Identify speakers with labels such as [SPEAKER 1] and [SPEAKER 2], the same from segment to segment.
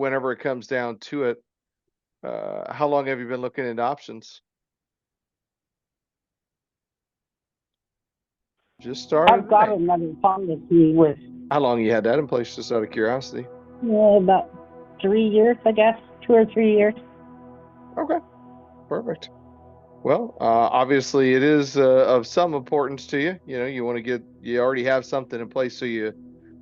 [SPEAKER 1] whenever it comes down to it, how long have you been looking into options? Just started
[SPEAKER 2] I've got
[SPEAKER 1] today.
[SPEAKER 2] another policy with
[SPEAKER 1] How long you had that in place, just out of curiosity?
[SPEAKER 2] about 3 years, I guess, 2 or 3 years.
[SPEAKER 1] Okay, perfect. Well, obviously it is of some importance to you. You want to you already have something in place, so you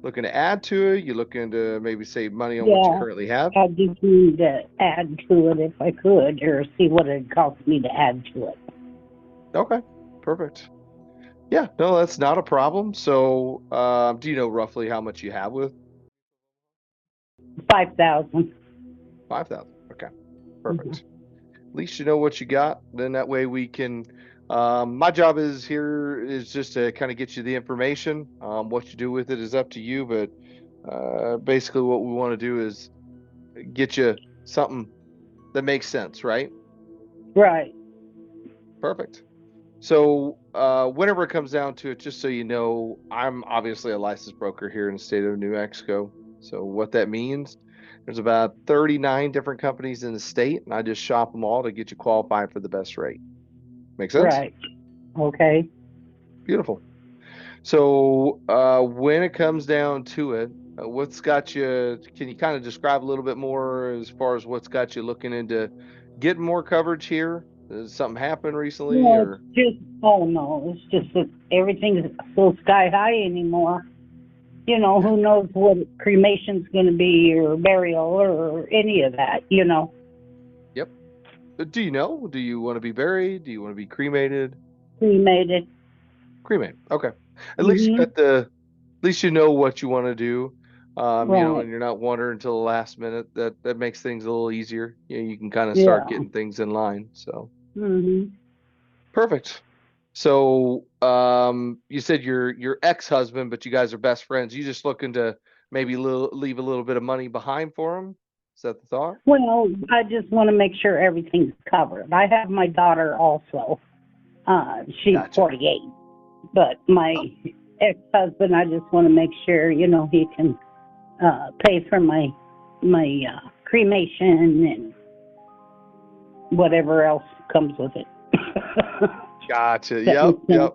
[SPEAKER 1] looking to add to it. You looking to maybe save money on what you
[SPEAKER 2] Yeah,
[SPEAKER 1] currently have.
[SPEAKER 2] I just need to add to it if I could, or see what it cost me to add to it.
[SPEAKER 1] Okay, perfect. Yeah, no, that's not a problem. So, do you know roughly how much you have with
[SPEAKER 2] 5,000.
[SPEAKER 1] 5,000? Okay,
[SPEAKER 2] Mm-hmm.
[SPEAKER 1] perfect. At least you know what you got. Then that way we can. My job is here is just to kind of get you the information. What you do with it is up to you, but basically what we want to do is get you something that makes sense, right?
[SPEAKER 2] Right.
[SPEAKER 1] Perfect. So, whenever it comes down to it, just so you know, I'm obviously a licensed broker here in the state of New Mexico. So, what that means, there's about 39 different companies in the state, and I just shop them all to get you qualified for the best rate. Make sense?
[SPEAKER 2] Right. Okay.
[SPEAKER 1] Beautiful. So, when it comes down to it, what's got you? Can you kind of describe a little bit more as far as what's got you looking into getting more coverage here? Has something happened recently,
[SPEAKER 2] No, it's
[SPEAKER 1] or
[SPEAKER 2] just, oh no, it's just that everything's so sky high anymore. Who knows what cremation's going to be, or burial, or any of that.
[SPEAKER 1] yep. Do you know? Do you want to be buried? Do you want to be cremated?
[SPEAKER 2] Cremated.
[SPEAKER 1] Cremated. Okay. At least you
[SPEAKER 2] Hmm.
[SPEAKER 1] got at least you know what you want to do.
[SPEAKER 2] Right.
[SPEAKER 1] And you're not wondering until the last minute. That makes things a little easier. You can kind of start
[SPEAKER 2] Yeah.
[SPEAKER 1] getting things in line. So
[SPEAKER 2] Hmm.
[SPEAKER 1] perfect. So, you said your ex-husband, but you guys are best friends. You just looking to maybe leave a little bit of money behind for him? Is that the thought?
[SPEAKER 2] Well, I just want to make sure everything's covered. I have my daughter also. She's
[SPEAKER 1] Gotcha.
[SPEAKER 2] 48, but my
[SPEAKER 1] Oh,
[SPEAKER 2] ex-husband, I just want to make sure, he can pay for my cremation and whatever else comes with it.
[SPEAKER 1] gotcha.
[SPEAKER 2] That
[SPEAKER 1] Yep,
[SPEAKER 2] makes sense.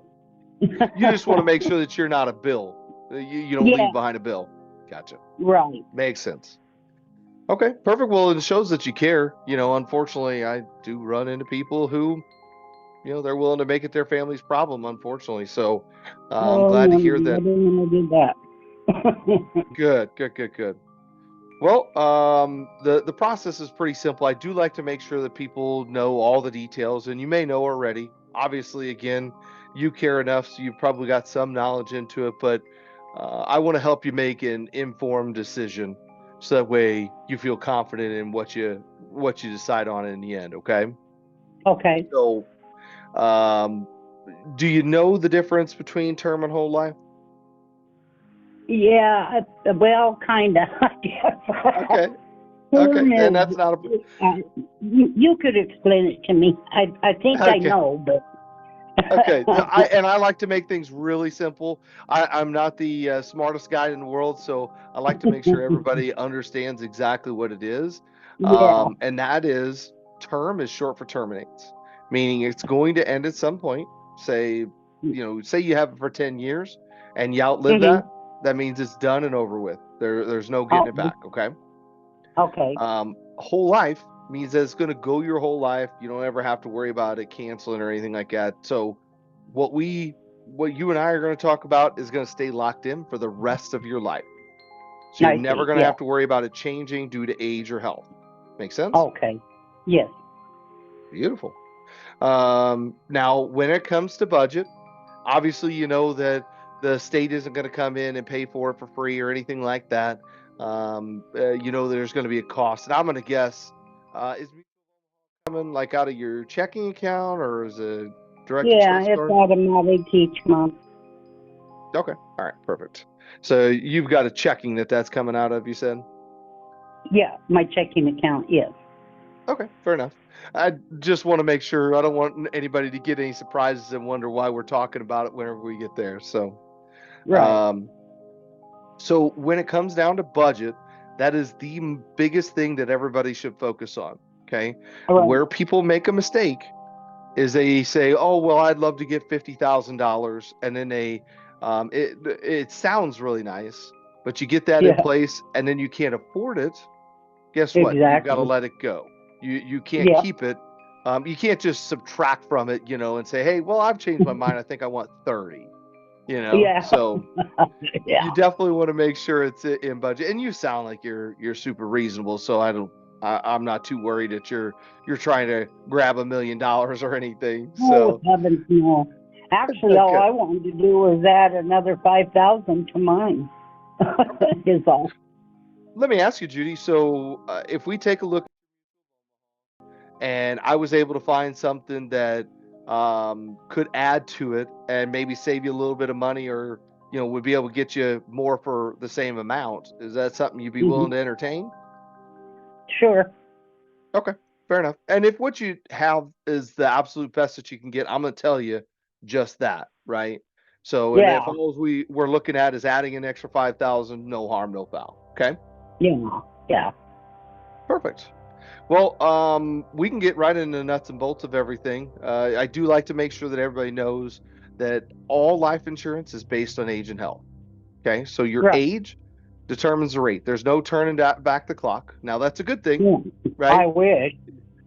[SPEAKER 1] yep. You just want to make sure that you're not a bill. You don't leave
[SPEAKER 2] Yeah,
[SPEAKER 1] behind a bill. Gotcha.
[SPEAKER 2] right.
[SPEAKER 1] Makes sense. Okay, perfect. Well, it shows that you care. Unfortunately, I do run into people who, they're willing to make it their family's problem, unfortunately. So, I'm
[SPEAKER 2] Oh,
[SPEAKER 1] glad to
[SPEAKER 2] no,
[SPEAKER 1] hear
[SPEAKER 2] no, I
[SPEAKER 1] that.
[SPEAKER 2] didn't want to do that.
[SPEAKER 1] Good, good, good, good. Well, the process is pretty simple. I do like to make sure that people know all the details, and you may know already. Obviously, again, you care enough, so you've probably got some knowledge into it, but I want to help you make an informed decision, so that way you feel confident in what you decide on in the end. Okay.
[SPEAKER 2] Okay.
[SPEAKER 1] So, um, do you know the difference between term and whole life?
[SPEAKER 2] Yeah, well, kind of, I
[SPEAKER 1] Okay.
[SPEAKER 2] guess.
[SPEAKER 1] Okay.
[SPEAKER 2] Term
[SPEAKER 1] And that's not
[SPEAKER 2] is, you could explain it to me. I think I
[SPEAKER 1] okay.
[SPEAKER 2] know, but
[SPEAKER 1] Okay, I like to make things really simple. I'm not the smartest guy in the world, so I like to make sure everybody understands exactly what it is.
[SPEAKER 2] yeah.
[SPEAKER 1] And that is term is short for terminates, meaning it's going to end at some point. Say you have it for 10 years and you outlive
[SPEAKER 2] Hmm.
[SPEAKER 1] that, that means it's done and over with. There's no getting it
[SPEAKER 2] Okay.
[SPEAKER 1] back. Okay.
[SPEAKER 2] Okay.
[SPEAKER 1] Whole life means that it's going to go your whole life. You don't ever have to worry about it canceling or anything like that. So, what you and I are going to talk about is going to stay locked in for the rest of your life. So you're
[SPEAKER 2] I
[SPEAKER 1] never
[SPEAKER 2] see.
[SPEAKER 1] going to
[SPEAKER 2] Yeah.
[SPEAKER 1] have to worry about it changing due to age or health. Make sense?
[SPEAKER 2] Okay. Yes.
[SPEAKER 1] Beautiful. Now, when it comes to budget, obviously you know that the state isn't going to come in and pay for it for free or anything like that. There's going to be a cost, and I'm going to guess, is it coming like out of your checking account or is it direct to
[SPEAKER 2] Yeah,
[SPEAKER 1] trust
[SPEAKER 2] it's
[SPEAKER 1] card?
[SPEAKER 2] automatic each month.
[SPEAKER 1] Okay, all right, perfect. So you've got a checking that's coming out of, you said?
[SPEAKER 2] Yeah, my checking account. Yes.
[SPEAKER 1] Okay, fair enough. I just want to make sure I don't want anybody to get any surprises and wonder why we're talking about it whenever we get there. So,
[SPEAKER 2] Right.
[SPEAKER 1] um, so when it comes down to budget, That is the biggest thing that everybody should focus on. Okay.
[SPEAKER 2] All right.
[SPEAKER 1] Where people make a mistake is they say, "Oh, well, I'd love to get $50,000," and then it sounds really nice, but you get that in
[SPEAKER 2] Yeah.
[SPEAKER 1] place, and then you can't afford it. Guess what? You've got to
[SPEAKER 2] Exactly.
[SPEAKER 1] let it go. You can't
[SPEAKER 2] Yep.
[SPEAKER 1] keep it. You can't just subtract from it, and say, "Hey, well, I've changed my mind. I think I want 30."
[SPEAKER 2] Yeah.
[SPEAKER 1] So you
[SPEAKER 2] Yeah.
[SPEAKER 1] definitely want to make sure it's in budget. And you sound like you're super reasonable, so I'm not too worried that you're trying to grab $1 million or anything.
[SPEAKER 2] Oh
[SPEAKER 1] So
[SPEAKER 2] heavens, no. Actually, all
[SPEAKER 1] okay,
[SPEAKER 2] I wanted to do was add another 5,000 to mine.
[SPEAKER 1] okay.
[SPEAKER 2] Is all.
[SPEAKER 1] Let me ask you, Judy. So if we take a look, and I was able to find something that could add to it and maybe save you a little bit of money, or would be able to get you more for the same amount, is that something you'd be
[SPEAKER 2] Hmm.
[SPEAKER 1] willing to entertain?
[SPEAKER 2] Sure.
[SPEAKER 1] Okay, fair enough. And if what you have is the absolute best that you can get, I'm going to tell you just that, right? So, and if
[SPEAKER 2] Yeah.
[SPEAKER 1] all we're looking at is adding an extra 5,000, no harm, no foul. Okay,
[SPEAKER 2] Yeah. Yeah.
[SPEAKER 1] perfect. Well, we can get right into the nuts and bolts of everything. I do like to make sure that everybody knows that all life insurance is based on age and health. Okay, so your
[SPEAKER 2] Right.
[SPEAKER 1] age determines the rate. There's no turning back the clock. Now, that's a good thing,
[SPEAKER 2] Yeah.
[SPEAKER 1] right?
[SPEAKER 2] I wish.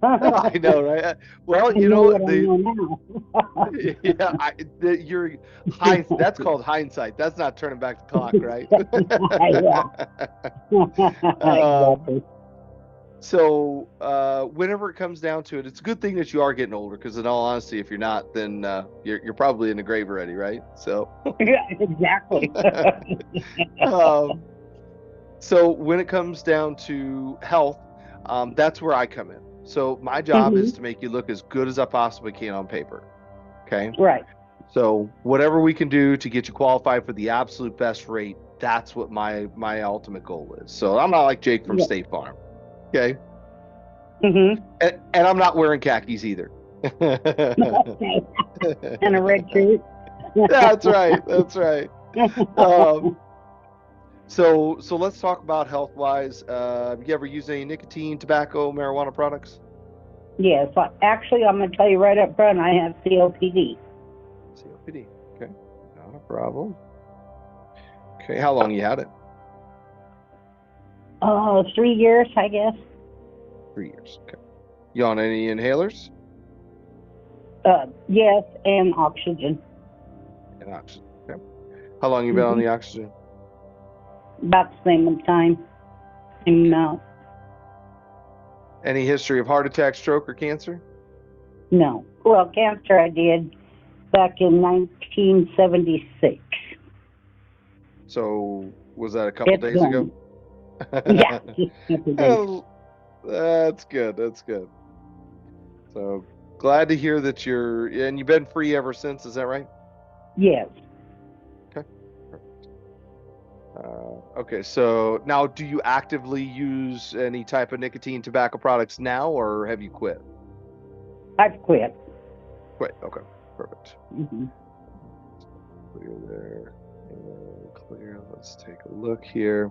[SPEAKER 1] I know, right? Well,
[SPEAKER 2] I know what I know now.
[SPEAKER 1] yeah, you're that's called hindsight. That's not turning back the clock, right?
[SPEAKER 2] Yeah.
[SPEAKER 1] um,
[SPEAKER 2] Exactly.
[SPEAKER 1] so whenever it comes down to it, it's a good thing that you are getting older, because in all honesty, if you're not, then you're probably in the grave already, right? So
[SPEAKER 2] Yeah, exactly.
[SPEAKER 1] um, so when it comes down to health, that's where I come in. So my job
[SPEAKER 2] Hmm.
[SPEAKER 1] is to make you look as good as I possibly can on paper. Okay.
[SPEAKER 2] Right.
[SPEAKER 1] So whatever we can do to get you qualified for the absolute best rate, that's what my ultimate goal is. So I'm not like Jake from
[SPEAKER 2] Yeah.
[SPEAKER 1] State Farm. Okay.
[SPEAKER 2] Hmm.
[SPEAKER 1] And I'm not wearing khakis either.
[SPEAKER 2] Okay. And a red shirt.
[SPEAKER 1] That's right. That's right. Um, so let's talk about health wise. You ever use any nicotine, tobacco, marijuana products?
[SPEAKER 2] Yes. Actually, I'm going to tell you right up front, I have COPD.
[SPEAKER 1] COPD. Okay. Not a problem. Okay. How long you had it?
[SPEAKER 2] 3 years, I guess.
[SPEAKER 1] 3 years. Okay. You on any inhalers
[SPEAKER 2] Yes, and oxygen.
[SPEAKER 1] and oxygen? Okay. How long you been on
[SPEAKER 2] Hmm.
[SPEAKER 1] the oxygen?
[SPEAKER 2] About the same time. Same amount.
[SPEAKER 1] Any history of heart attack, stroke, or cancer?
[SPEAKER 2] No. Well, cancer I did back in 1976.
[SPEAKER 1] So was that a couple
[SPEAKER 2] It's
[SPEAKER 1] days ago?
[SPEAKER 2] gone. Yeah, just a couple days.
[SPEAKER 1] Oh, that's good. That's good. So glad to hear that and you've been free ever since. Is that right?
[SPEAKER 2] Yes.
[SPEAKER 1] Okay. Okay. So now, do you actively use any type of nicotine, tobacco products now, or have you quit?
[SPEAKER 2] I've quit.
[SPEAKER 1] Quit. Okay. Perfect.
[SPEAKER 2] Hmm.
[SPEAKER 1] Clear there. Clear. Let's take a look here.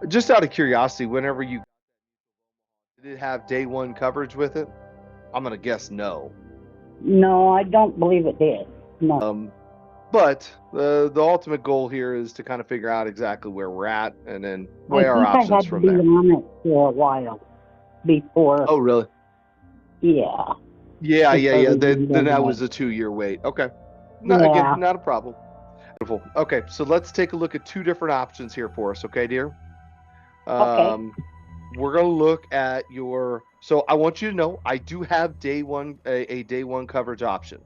[SPEAKER 1] Just out of curiosity, whenever you did it have day one coverage with it? I'm gonna guess no.
[SPEAKER 2] No, I don't believe it did. No.
[SPEAKER 1] Um, but the ultimate goal here is to kind of figure out exactly where we're at, and then
[SPEAKER 2] I
[SPEAKER 1] weigh our
[SPEAKER 2] think I
[SPEAKER 1] options
[SPEAKER 2] had to
[SPEAKER 1] from
[SPEAKER 2] be
[SPEAKER 1] there.
[SPEAKER 2] on it for a while before.
[SPEAKER 1] Oh, really?
[SPEAKER 2] Yeah.
[SPEAKER 1] Yeah,
[SPEAKER 2] Before
[SPEAKER 1] yeah, yeah. Then
[SPEAKER 2] we
[SPEAKER 1] that
[SPEAKER 2] went
[SPEAKER 1] was a 2 year wait. Okay. No, again,
[SPEAKER 2] Yeah.
[SPEAKER 1] not a problem. Beautiful. Okay, so let's take a look at two different options here for us, okay, dear?
[SPEAKER 2] Okay.
[SPEAKER 1] Um, we're gonna look at your. So I want you to know I do have day one a day one coverage option.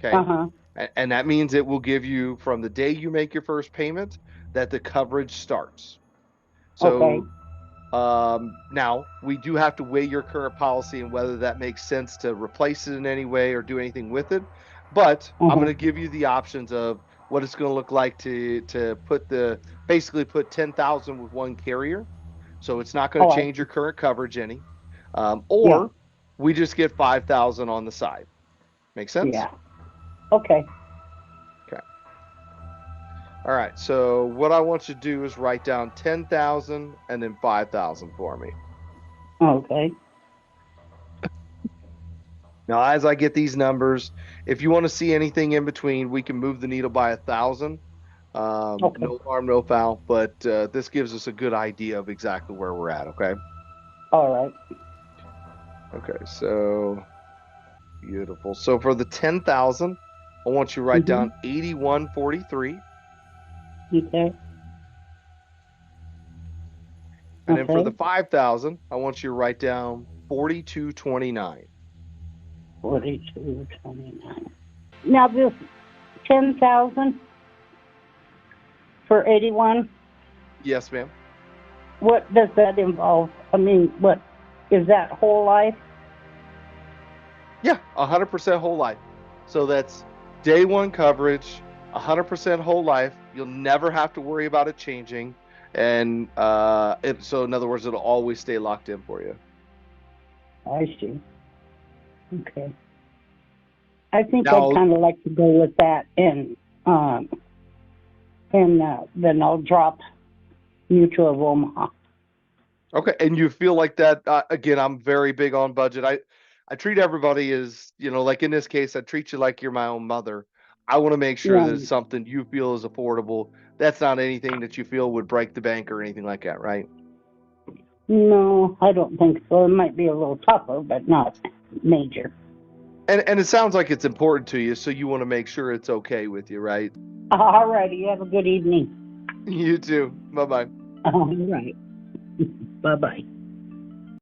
[SPEAKER 2] Uh
[SPEAKER 1] Okay.
[SPEAKER 2] huh.
[SPEAKER 1] And that means it will give you from the day you make your first payment that the coverage starts.
[SPEAKER 2] Okay.
[SPEAKER 1] So now we do have to weigh your current policy and whether that makes sense to replace it in any way or do anything with it. But
[SPEAKER 2] Uh
[SPEAKER 1] I'm
[SPEAKER 2] huh.
[SPEAKER 1] going to give you the options of what it's going to look like to put basically put 10,000 with one carrier. So it's not going
[SPEAKER 2] Oh,
[SPEAKER 1] to
[SPEAKER 2] I
[SPEAKER 1] change your
[SPEAKER 2] see.
[SPEAKER 1] current coverage any.
[SPEAKER 2] Yeah.
[SPEAKER 1] Or we just get 5,000 on the side. Make sense?
[SPEAKER 2] Yeah. Okay.
[SPEAKER 1] Okay. All right. So what I want you to do is write down 10,000 and then 5,000 for me.
[SPEAKER 2] Okay.
[SPEAKER 1] Now, as I get these numbers, if you want to see anything in between, we can move the needle by 1,000.
[SPEAKER 2] Okay.
[SPEAKER 1] No harm, no foul, but this gives us a good idea of exactly where we're at. Okay.
[SPEAKER 2] All right.
[SPEAKER 1] Okay. So beautiful. So for the 10,000, I want you to write
[SPEAKER 2] Mhm.
[SPEAKER 1] down 8143.
[SPEAKER 2] Okay.
[SPEAKER 1] And then for the
[SPEAKER 2] Okay.
[SPEAKER 1] 5,000, I want you to write down 4229.
[SPEAKER 2] 42.29. Now this 10,000 for 81.
[SPEAKER 1] Yes, ma'am.
[SPEAKER 2] What does that involve? I mean, what is that whole life?
[SPEAKER 1] Yeah, 100% whole life. So that's day one coverage, 100% whole life. You'll never have to worry about it changing. And so in other words, it'll always stay locked in for you.
[SPEAKER 2] I see. Okay. I think I'd
[SPEAKER 1] Now,
[SPEAKER 2] kind of like to go with that, um, and then I'll drop Mutual of Omaha.
[SPEAKER 1] okay, and you feel like that again, I'm very big on budget. I treat everybody as, like in this case, I treat you like you're my own mother. I want to make sure
[SPEAKER 2] Yeah.
[SPEAKER 1] that it's something you feel is affordable. That's not anything that you feel would break the bank or anything like that, right?
[SPEAKER 2] No, I don't think so. It might be a little tougher, but not major.
[SPEAKER 1] And it sounds like it's important to you, so you want to make sure it's okay with you, right?
[SPEAKER 2] All righty. You have a good evening.
[SPEAKER 1] You too. Bye bye.
[SPEAKER 2] All right. Bye bye.